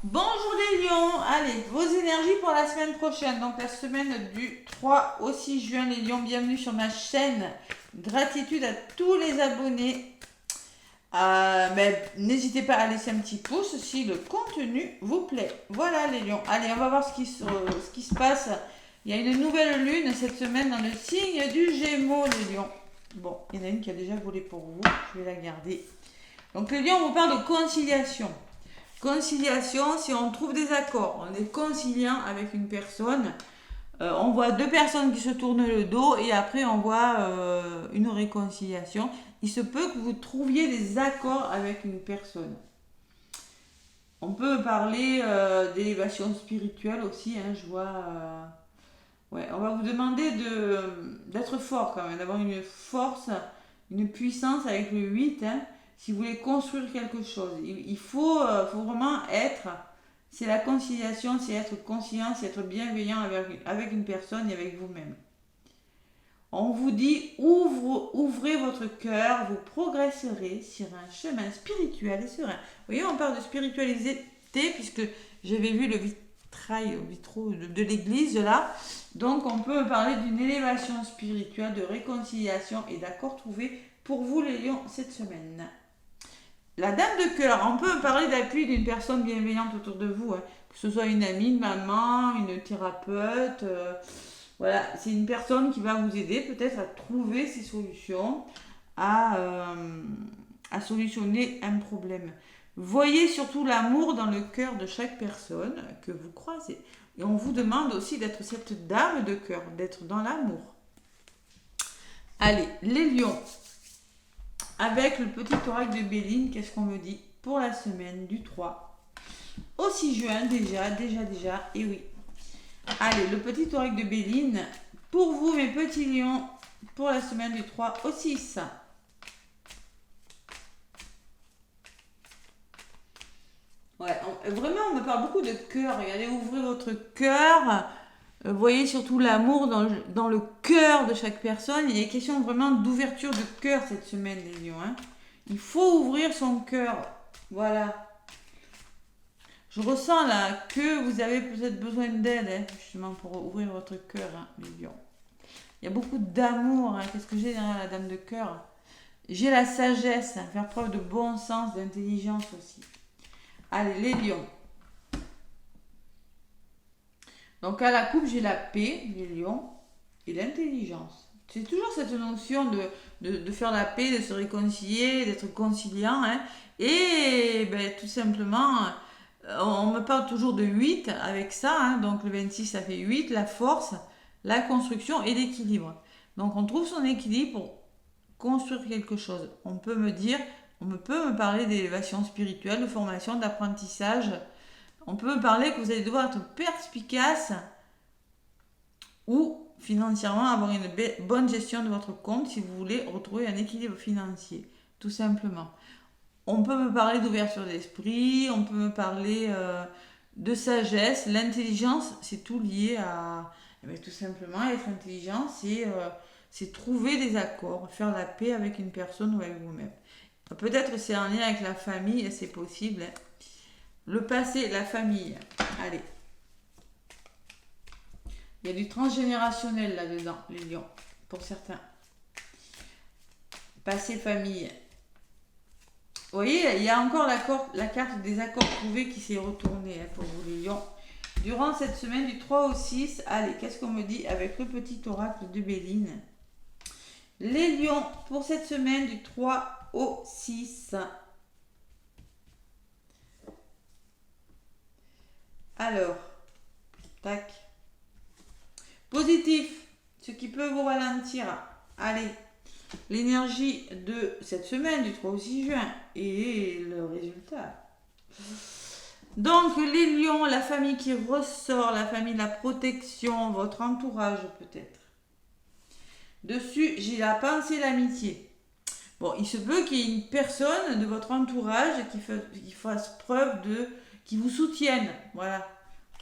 Bonjour les lions, allez, vos énergies pour la semaine prochaine, donc la semaine du 3 au 6 juin les lions, bienvenue sur ma chaîne, gratitude à tous les abonnés, mais n'hésitez pas à laisser un petit pouce si le contenu vous plaît. Voilà les lions, allez on va voir ce qui se passe, il y a une nouvelle lune cette semaine dans le signe du Gémeaux les lions. Bon, il y en a une qui a déjà volé pour vous, je vais la garder. Donc les lions, on vous parle de conciliation. Conciliation, si on trouve des accords, on est conciliant avec une personne, on voit deux personnes qui se tournent le dos et après on voit une réconciliation. Il se peut que vous trouviez des accords avec une personne. On peut parler d'élévation spirituelle aussi, hein, je vois. Ouais, on va vous demander d'être fort quand même, d'avoir une force, une puissance avec le 8, hein, si vous voulez construire quelque chose. Il faut vraiment être, c'est la conciliation, c'est être conscient, c'est être bienveillant avec une personne et avec vous-même. On vous dit, ouvrez votre cœur, vous progresserez sur un chemin spirituel et serein. Vous voyez, on parle de spiritualité puisque j'avais vu le vitraux de l'église là. Donc on peut parler d'une élévation spirituelle, de réconciliation et d'accords trouvés pour vous les lions cette semaine. La dame de cœur, on peut parler d'appui d'une personne bienveillante autour de vous, hein, que ce soit une amie, une maman, une thérapeute. Voilà, c'est une personne qui va vous aider peut-être à trouver ces solutions, à solutionner un problème. Voyez surtout l'amour dans le cœur de chaque personne que vous croisez. Et on vous demande aussi d'être cette dame de cœur, d'être dans l'amour. Allez, les lions. Avec le petit oracle de Béline, qu'est-ce qu'on me dit pour la semaine du 3 au 6 juin déjà, et oui. Allez, le petit oracle de Béline, pour vous mes petits lions, pour la semaine du 3 au 6. Ouais, vraiment, on me parle beaucoup de cœur. Regardez, ouvrez votre cœur. Voyez surtout l'amour dans le cœur de chaque personne. Il est question vraiment d'ouverture de cœur cette semaine, les lions. Hein. Il faut ouvrir son cœur. Voilà. Je ressens là que vous avez peut-être besoin d'aide, hein, justement, pour ouvrir votre cœur, hein, les lions. Il y a beaucoup d'amour. Hein. Qu'est-ce que j'ai derrière la dame de cœur? J'ai la sagesse, hein, faire preuve de bon sens, d'intelligence aussi. Allez, les lions. Donc à la coupe, j'ai la paix, les lions, et l'intelligence. C'est toujours cette notion de faire la paix, de se réconcilier, d'être conciliant. Hein. Et ben, tout simplement, on me parle toujours de 8 avec ça. Hein. Donc le 26, ça fait 8, la force, la construction et l'équilibre. Donc on trouve son équilibre pour construire quelque chose. On peut me parler d'élévation spirituelle, de formation, d'apprentissage. On peut me parler que vous allez devoir être perspicace ou financièrement avoir une bonne gestion de votre compte si vous voulez retrouver un équilibre financier, tout simplement. On peut me parler d'ouverture d'esprit, on peut me parler de sagesse. L'intelligence, c'est tout lié à... tout simplement, être intelligent, c'est trouver des accords, faire la paix avec une personne ou avec vous-même. Peut-être c'est en lien avec la famille, c'est possible. Hein. Le passé, la famille. Allez. Il y a du transgénérationnel là-dedans, les lions, pour certains. Passé, famille. Vous voyez, il y a encore la carte des accords trouvés qui s'est retournée hein, pour vous, les lions. Durant cette semaine du 3 au 6, allez, qu'est-ce qu'on me dit avec le petit oracle de Béline? Les lions, pour cette semaine du 3 au 6. Alors, tac. Positif, ce qui peut vous ralentir. Allez, l'énergie de cette semaine du 3 au 6 juin et le résultat. Donc, les lions, la famille qui ressort, la famille de la protection, votre entourage peut-être. Dessus, j'ai la pensée, l'amitié. Bon, il se peut qu'il y ait une personne de votre entourage qui fasse preuve qui vous soutienne. Voilà.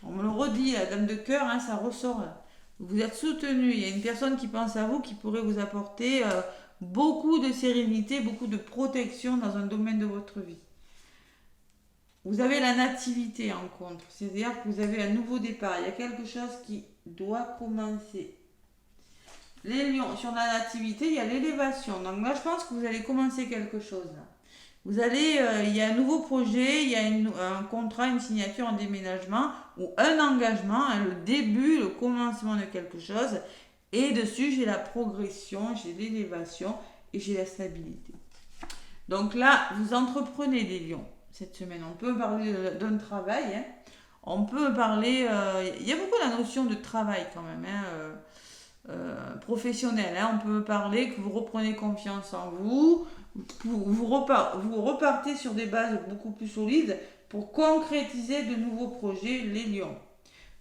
On me le redit, la dame de cœur, hein, ça ressort là. Vous êtes soutenu. Il y a une personne qui pense à vous qui pourrait vous apporter beaucoup de sérénité, beaucoup de protection dans un domaine de votre vie. Vous avez la nativité en contre, c'est-à-dire que vous avez un nouveau départ. Il y a quelque chose qui doit commencer. Les lions, sur la nativité, il y a l'élévation. Donc là, je pense que vous allez commencer quelque chose. Là. Vous allez, il y a un nouveau projet, il y a un contrat, une signature, un déménagement ou un engagement, hein, le début, le commencement de quelque chose. Et dessus, j'ai la progression, j'ai l'élévation et j'ai la stabilité. Donc là, vous entreprenez les lions cette semaine. On peut parler d'un travail. Hein. On peut parler... il y a beaucoup la notion de travail quand même. Hein, professionnel. Hein. On peut parler que vous reprenez confiance en vous. Vous repartez sur des bases beaucoup plus solides pour concrétiser de nouveaux projets, les lions.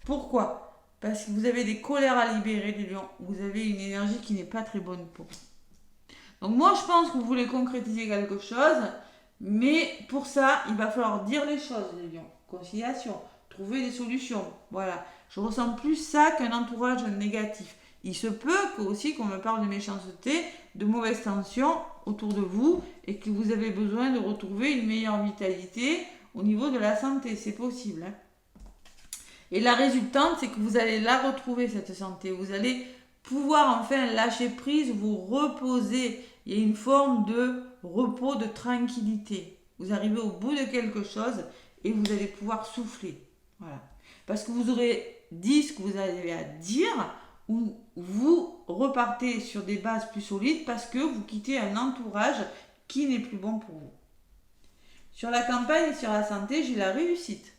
Pourquoi ? Parce que vous avez des colères à libérer, les lions. Vous avez une énergie qui n'est pas très bonne pour vous. Donc moi, je pense que vous voulez concrétiser quelque chose, mais pour ça, il va falloir dire les choses, les lions. Conciliation, trouver des solutions. Voilà. Je ressens plus ça qu'un entourage négatif. Il se peut aussi qu'on me parle de méchanceté, de mauvaise tension autour de vous et que vous avez besoin de retrouver une meilleure vitalité au niveau de la santé. C'est possible. Hein. Et la résultante, c'est que vous allez la retrouver, cette santé. Vous allez pouvoir enfin lâcher prise, vous reposer. Il y a une forme de repos, de tranquillité. Vous arrivez au bout de quelque chose et vous allez pouvoir souffler. Voilà. Parce que vous aurez dit ce que vous avez à dire ou vous repartez sur des bases plus solides parce que vous quittez un entourage qui n'est plus bon pour vous. Sur la campagne et sur la santé, j'ai la réussite.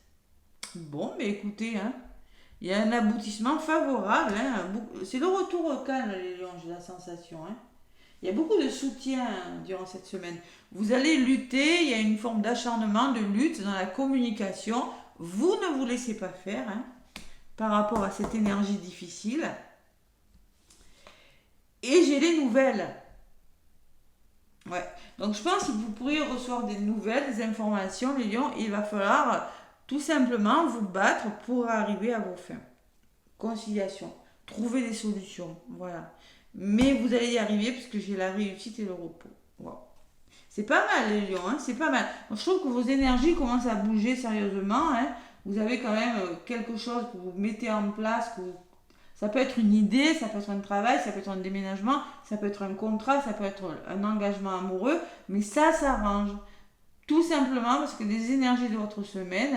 Bon, mais écoutez, hein, il y a un aboutissement favorable. Hein, c'est le retour au calme, les lions, j'ai la sensation. Hein. Il y a beaucoup de soutien durant cette semaine. Vous allez lutter, il y a une forme d'acharnement, de lutte dans la communication. Vous ne vous laissez pas faire hein, par rapport à cette énergie difficile. Et j'ai les nouvelles. Ouais. Donc je pense que vous pourriez recevoir des nouvelles, des informations, les lions. Il va falloir tout simplement vous battre pour arriver à vos fins. Conciliation. Trouver des solutions. Voilà. Mais vous allez y arriver parce que j'ai la réussite et le repos. Wow. C'est pas mal les lions, hein, c'est pas mal. Donc, je trouve que vos énergies commencent à bouger sérieusement. Hein. Vous avez quand même quelque chose que vous mettez en place. Ça peut être une idée, ça peut être un travail, ça peut être un déménagement, ça peut être un contrat, ça peut être un engagement amoureux. Mais ça s'arrange. Tout simplement parce que les énergies de votre semaine,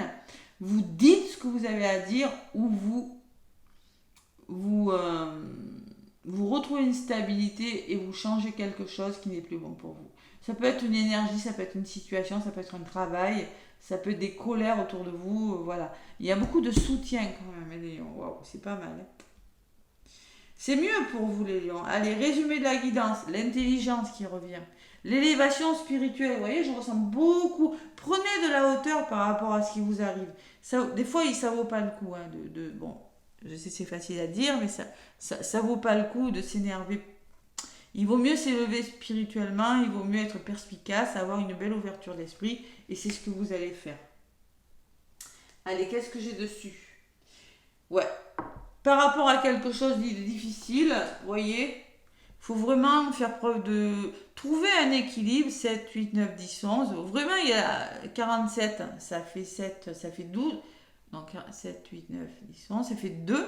vous dites ce que vous avez à dire ou vous retrouvez une stabilité et vous changez quelque chose qui n'est plus bon pour vous. Ça peut être une énergie, ça peut être une situation, ça peut être un travail, ça peut être des colères autour de vous, voilà. Il y a beaucoup de soutien quand même, les lions. Waouh, c'est pas mal. Hein. C'est mieux pour vous, les lions. Allez, résumé de la guidance, l'intelligence qui revient. L'élévation spirituelle, vous voyez, je ressens beaucoup. Prenez de la hauteur par rapport à ce qui vous arrive. Ça, des fois, ça vaut pas le coup. Hein, bon, je sais c'est facile à dire, mais ça vaut pas le coup de s'énerver. Il vaut mieux s'élever spirituellement, il vaut mieux être perspicace, avoir une belle ouverture d'esprit, et c'est ce que vous allez faire. Allez, qu'est-ce que j'ai dessus ? Ouais. Par rapport à quelque chose de difficile, vous voyez, il faut vraiment faire preuve de... Trouver un équilibre, 7, 8, 9, 10, 11. Vraiment, il y a 47, ça fait 7, ça fait 12. Donc 7, 8, 9, 10, 11, ça fait 2.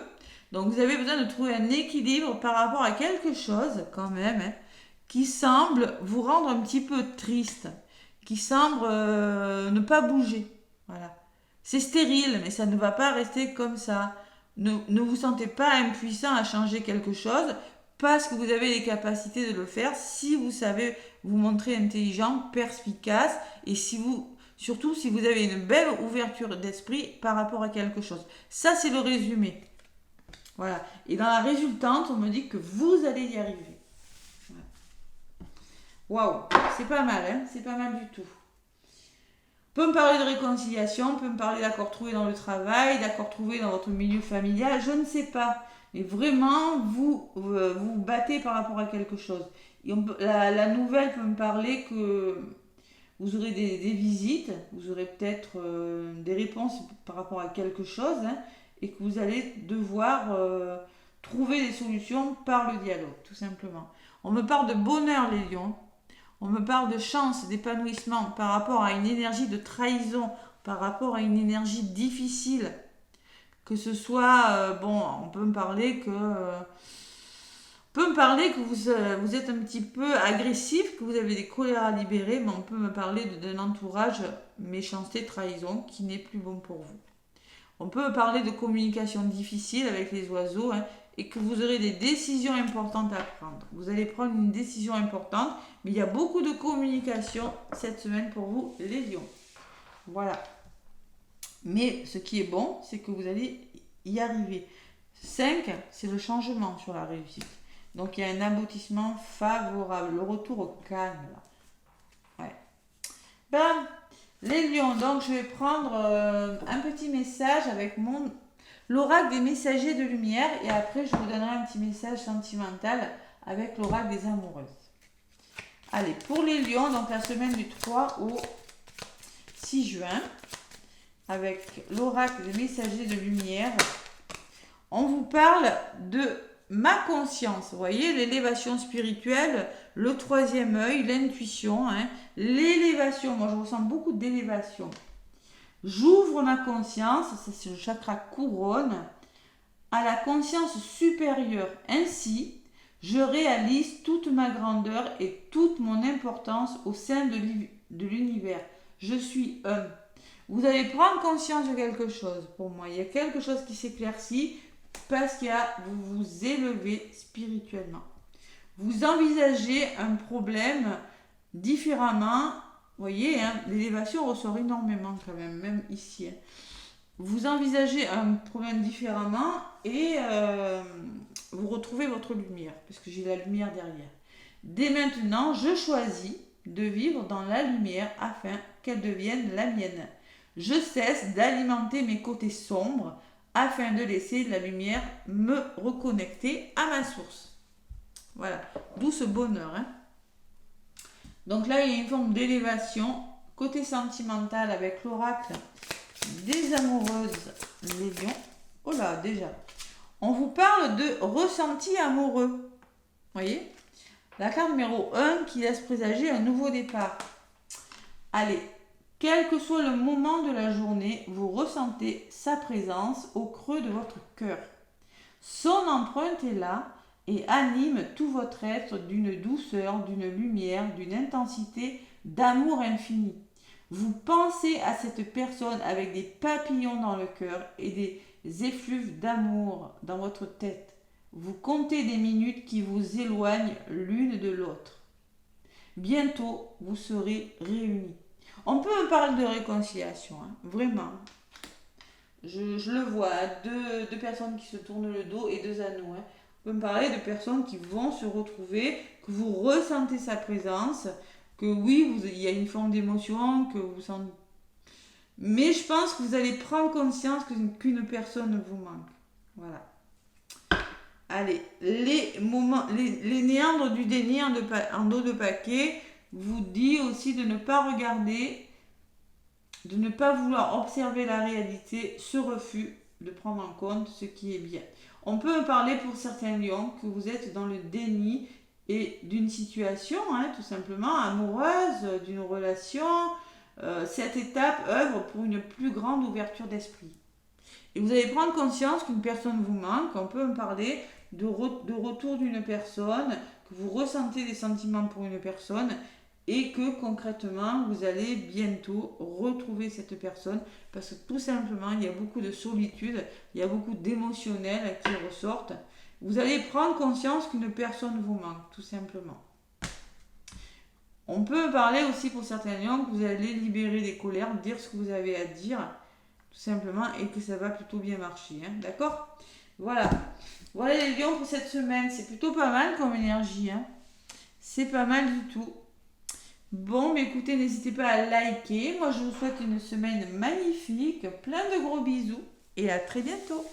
Donc vous avez besoin de trouver un équilibre par rapport à quelque chose, quand même, hein, qui semble vous rendre un petit peu triste, qui semble ne pas bouger. Voilà. C'est stérile, mais ça ne va pas rester comme ça. Ne vous sentez pas impuissant à changer quelque chose parce que vous avez les capacités de le faire si vous savez vous montrer intelligent, perspicace et surtout si vous avez une belle ouverture d'esprit par rapport à quelque chose. Ça, c'est le résumé. Voilà. Et dans la résultante, on me dit que vous allez y arriver. Waouh, c'est pas mal, hein, c'est pas mal du tout. On peut me parler de réconciliation, on peut me parler d'accords trouvés dans le travail, d'accords trouvés dans votre milieu familial, je ne sais pas. Mais vraiment, vous battez par rapport à quelque chose. Et la nouvelle peut me parler que vous aurez des visites, vous aurez peut-être des réponses par rapport à quelque chose, hein, et que vous allez devoir trouver des solutions par le dialogue, tout simplement. On me parle de bonheur, les lions. On me parle de chance, d'épanouissement par rapport à une énergie de trahison par rapport à une énergie difficile. Que ce soit, on peut me parler que... vous êtes un petit peu agressif, que vous avez des colères à libérer, mais on peut me parler d'un entourage méchanceté, trahison, qui n'est plus bon pour vous. On peut me parler de communication difficile avec les oiseaux, et que vous aurez des décisions importantes à prendre. Vous allez prendre une décision importante, mais il y a beaucoup de communication cette semaine pour vous, les lions. Voilà. Mais ce qui est bon, c'est que vous allez y arriver. 5, c'est le changement sur la réussite. Donc il y a un aboutissement favorable, le retour au calme. Là. Ouais. Les lions, donc je vais prendre un petit message avec l'oracle des messagers de lumière et après je vous donnerai un petit message sentimental avec l'oracle des amoureuses. Allez, pour les lions, donc la semaine du 3 au 6 juin, avec l'oracle des messagers de lumière, on vous parle de ma conscience. Vous voyez, l'élévation spirituelle, le 3e œil, l'intuition, l'élévation. Moi, je ressens beaucoup d'élévation. J'ouvre ma conscience, ça c'est le chakra couronne, à la conscience supérieure. Ainsi, je réalise toute ma grandeur et toute mon importance au sein de l'univers. Je suis un. Vous allez prendre conscience de quelque chose. Pour moi, il y a quelque chose qui s'éclaircit parce qu'il y a, vous vous élevez spirituellement. Vous envisagez un problème différemment. Vous voyez, l'élévation ressort énormément quand même ici. Vous envisagez un problème différemment et vous retrouvez votre lumière, parce que j'ai la lumière derrière. Dès maintenant, je choisis de vivre dans la lumière afin qu'elle devienne la mienne. Je cesse d'alimenter mes côtés sombres afin de laisser la lumière me reconnecter à ma source. Voilà, d'où ce bonheur. Donc là, il y a une forme d'élévation. Côté sentimental avec l'oracle des amoureuses, les lions. Oh là, déjà. On vous parle de ressenti amoureux. Voyez ? La carte numéro 1 qui laisse présager un nouveau départ. Allez, quel que soit le moment de la journée, vous ressentez sa présence au creux de votre cœur. Son empreinte est là et anime tout votre être d'une douceur, d'une lumière, d'une intensité, d'amour infini. Vous pensez à cette personne avec des papillons dans le cœur et des effluves d'amour dans votre tête. Vous comptez des minutes qui vous éloignent l'une de l'autre. Bientôt, vous serez réunis. On peut me parler de réconciliation, vraiment. Je le vois, deux personnes qui se tournent le dos et 2 anneaux. On peut me parler de personnes qui vont se retrouver, que vous ressentez sa présence, que oui, il y a une forme d'émotion, que vous sentez... Mais je pense que vous allez prendre conscience qu'une personne vous manque. Voilà. Allez, les néandres du déni en dos de paquet vous dit aussi de ne pas regarder, de ne pas vouloir observer la réalité, ce refus de prendre en compte ce qui est bien. On peut me parler pour certains lions que vous êtes dans le déni et d'une situation, tout simplement, amoureuse, d'une relation. Cette étape œuvre pour une plus grande ouverture d'esprit. Et vous allez prendre conscience qu'une personne vous manque. On peut me parler de retour d'une personne, que vous ressentez des sentiments pour une personne et que concrètement, vous allez bientôt retrouver cette personne parce que tout simplement, il y a beaucoup de solitude, il y a beaucoup d'émotionnels qui ressortent. Vous allez prendre conscience qu'une personne vous manque, tout simplement. On peut parler aussi pour certains lions que vous allez libérer des colères, dire ce que vous avez à dire, tout simplement, et que ça va plutôt bien marcher. D'accord ? Voilà. Voilà les lions pour cette semaine. C'est plutôt pas mal comme énergie. C'est pas mal du tout. Bon, mais écoutez, n'hésitez pas à liker. Moi, je vous souhaite une semaine magnifique, plein de gros bisous et à très bientôt.